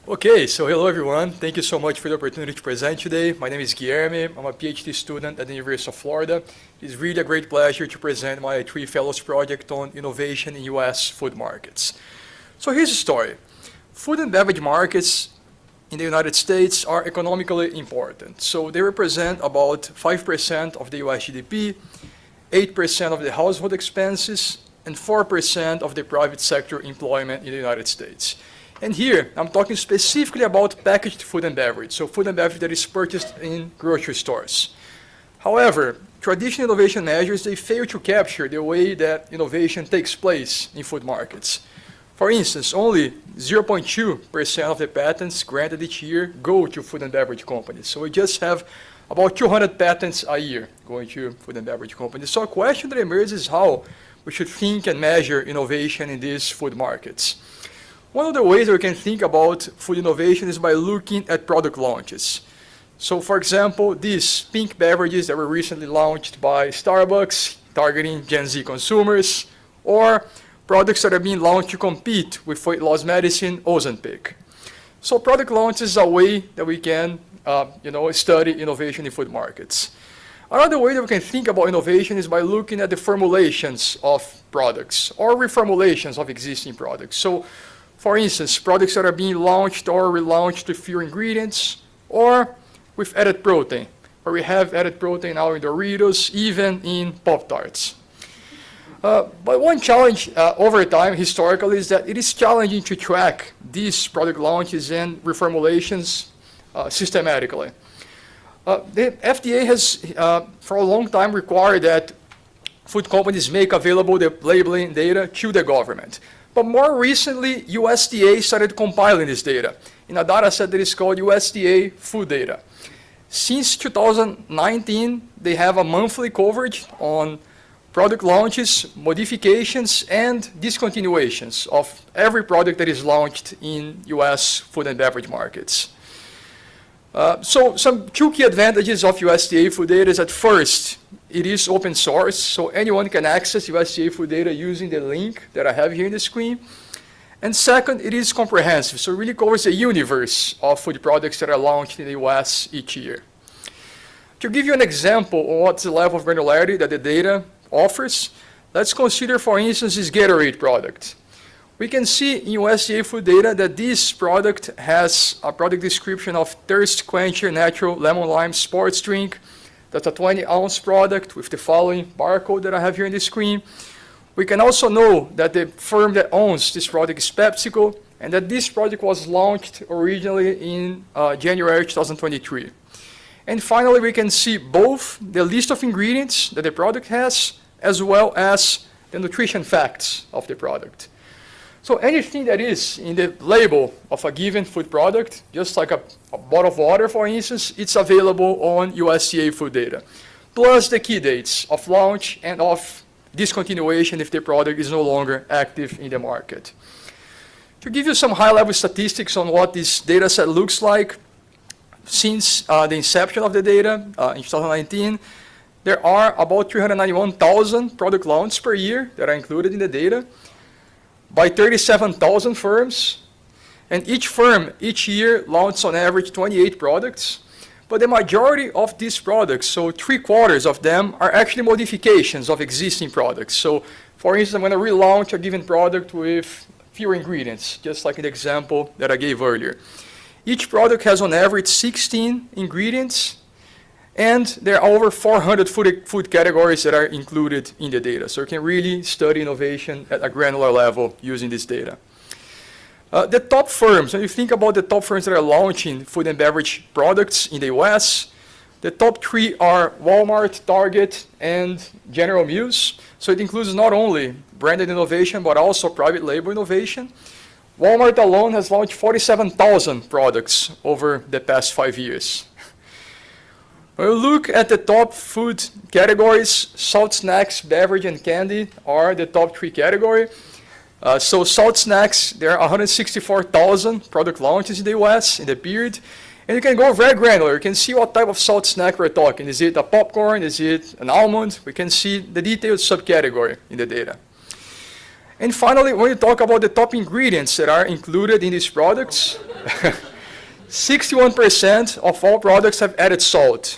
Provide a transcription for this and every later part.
Okay, so hello everyone. Thank you so much for the opportunity to present today. My name is Guilherme. I'm a PhD student at the University of Florida. It's really a great pleasure to present my 3 Fellows project on innovation in US food markets. So here's the story. Food and beverage markets in the United States are economically important. So they represent about 5% of the US GDP, 8% of the household expenses, and 4% of the private sector employment in the United States. And here, I'm talking specifically about packaged food and beverage, so food and beverage that is purchased in grocery stores. However, traditional innovation measures, they fail to capture the way that innovation takes place in food markets. For instance, only 0.2% of the patents granted each year go to food and beverage companies. So we just have about 200 patents a year going to food and beverage companies. So a question that emerges is how we should think and measure innovation in these food markets. One of the ways that we can think about food innovation is by looking at product launches. So for example, these pink beverages that were recently launched by Starbucks, targeting Gen Z consumers, or products that are being launched to compete with weight loss medicine, Ozempic. So product launch is a way that we can study innovation in food markets. Another way that we can think about innovation is by looking at the formulations of products or reformulations of existing products. So for instance, products that are being launched or relaunched with fewer ingredients, or with added protein, where we have added protein now in Doritos, even in Pop-Tarts. But one challenge over time, historically, is that it is challenging to track these product launches and reformulations systematically. The FDA has, for a long time, required that food companies make available the labeling data to the government. But more recently, USDA started compiling this data in a data set that is called USDA Food Data. Since 2019, they have a monthly coverage on product launches, modifications, and discontinuations of every product that is launched in US food and beverage markets. So some two key advantages of USDA food data is that first, it is open source, so anyone can access USDA food data using the link that I have here in the screen. And second, it is comprehensive, so it really covers a universe of food products that are launched in the US each year. To give you an example of what's the level of granularity that the data offers, let's consider, for instance, this Gatorade product. We can see in USDA food data that this product has a product description of Thirst Quencher Natural Lemon Lime Sports Drink. That's a 20-ounce product with the following barcode that I have here on the screen. We can also know that the firm that owns this product is PepsiCo, and that this product was launched originally in January 2023. And finally, we can see both the list of ingredients that the product has, as well as the nutrition facts of the product. So anything that is in the label of a given food product, just like a bottle of water, for instance, it's available on USDA food data, plus the key dates of launch and of discontinuation if the product is no longer active in the market. To give you some high-level statistics on what this data set looks like, since the inception of the data in 2019, there are about 391,000 product launches per year that are included in the data, by 37,000 firms, and each firm each year launches on average 28 products, but the majority of these products, so 3/4 of them, are actually modifications of existing products. So for instance, I'm going to relaunch a given product with fewer ingredients, just like in the example that I gave earlier. Each product has on average 16 ingredients, and there are over 400 food categories that are included in the data. So you can really study innovation at a granular level using this data. The top firms, when you think about the top firms that are launching food and beverage products in the US, the top 3 are Walmart, Target, and General Mills. So it includes not only branded innovation, but also private label innovation. Walmart alone has launched 47,000 products over the past 5 years. When we look at the top food categories, salt snacks, beverage, and candy are the top 3 categories. So salt snacks, there are 164,000 product launches in the US in the period. And you can go very granular. You can see what type of salt snack we're talking. Is it a popcorn? Is it an almond? We can see the detailed subcategory in the data. And finally, when you talk about the top ingredients that are included in these products, 61% of all products have added salt,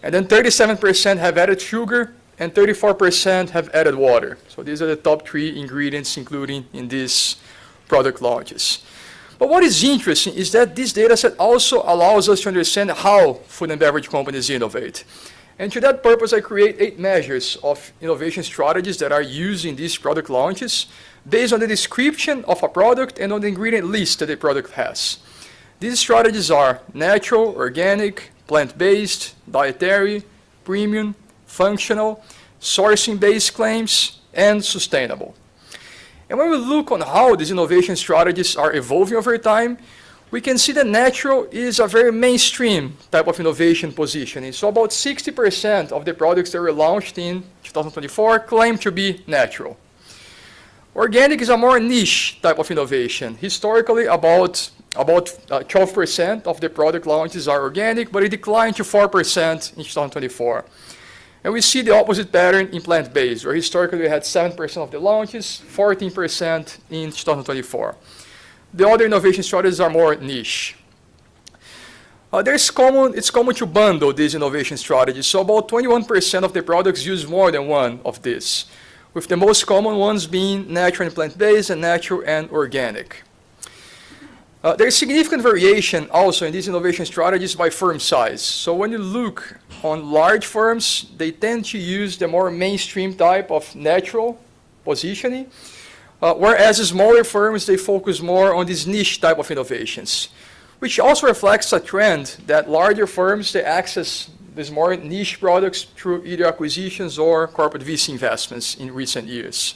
and then 37% have added sugar, and 34% have added water. So these are the top 3 ingredients included in these product launches. But what is interesting is that this data set also allows us to understand how food and beverage companies innovate. And to that purpose, I create 8 measures of innovation strategies that are used in these product launches based on the description of a product and on the ingredient list that the product has. These strategies are natural, organic, plant-based, dietary, premium, functional, sourcing-based claims, and sustainable. And when we look on how these innovation strategies are evolving over time, we can see that natural is a very mainstream type of innovation positioning. So about 60% of the products that were launched in 2024 claim to be natural. Organic is a more niche type of innovation. Historically, about 12% of the product launches are organic, but it declined to 4% in 2024. And we see the opposite pattern in plant-based, where historically we had 7% of the launches, 14% in 2024. The other innovation strategies are more niche. It's common to bundle these innovation strategies. So about 21% of the products use more than one of these, with the most common ones being natural and plant-based and natural and organic. There is significant variation also in these innovation strategies by firm size. So when you look on large firms, they tend to use the more mainstream type of natural positioning, whereas smaller firms, they focus more on this niche type of innovations, which also reflects a trend that larger firms, they access these more niche products through either acquisitions or corporate VC investments in recent years.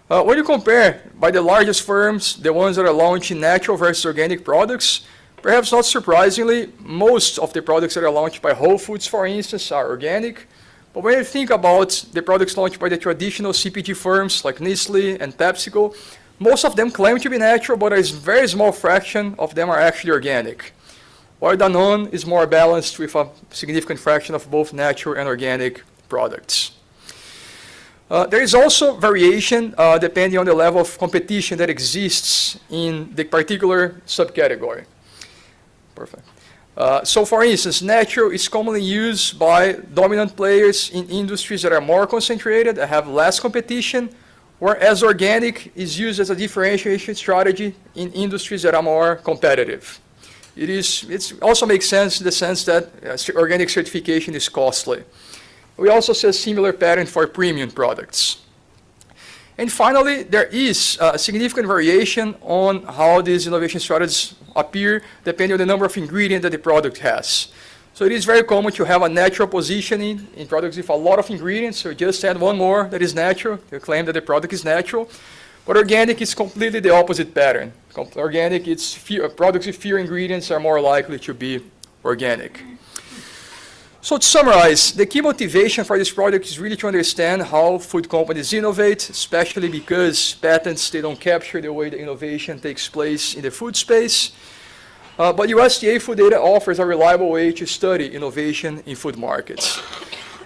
When you compare by the largest firms, the ones that are launching natural versus organic products, perhaps not surprisingly, most of the products that are launched by Whole Foods, for instance, are organic. But when you think about the products launched by the traditional CPG firms like Nestle and PepsiCo, most of them claim to be natural, but a very small fraction of them are actually organic. While Danone is more balanced with a significant fraction of both natural and organic products. There is also variation depending on the level of competition that exists in the particular subcategory. Perfect. So for instance, natural is commonly used by dominant players in industries that are more concentrated, that have less competition, whereas organic is used as a differentiation strategy in industries that are more competitive. It also makes sense in the sense that organic certification is costly. We also see a similar pattern for premium products. And finally, there is a significant variation on how these innovation strategies appear depending on the number of ingredients that the product has. So it is very common to have a natural positioning in products with a lot of ingredients, so just add one more that is natural, you claim that the product is natural. But organic is completely the opposite pattern. Organic, products with fewer ingredients are more likely to be organic. So to summarize, the key motivation for this project is really to understand how food companies innovate, especially because patents, they don't capture the way the innovation takes place in the food space. But USDA food data offers a reliable way to study innovation in food markets.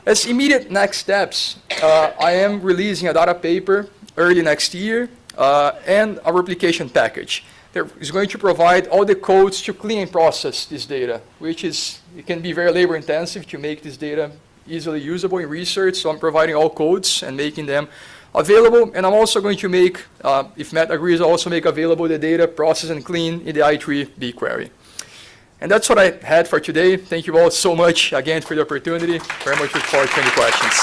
As immediate next steps, I am releasing a data paper early next year and a replication package that is going to provide all the codes to clean and process this data, it can be very labor intensive to make this data easily usable in research, so I'm providing all codes and making them available, and I'm also going to make, if Matt agrees, I'll also make available the data processed and cleaned in the i3 BigQuery. And that's what I had for today. Thank you all so much again for the opportunity. Very much look forward to any questions.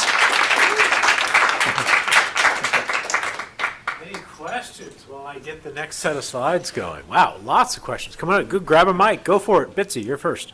Questions while I get the next set of slides going. Wow, lots of questions. Come on, good, grab a mic. Go for it. Bitsy, you're first.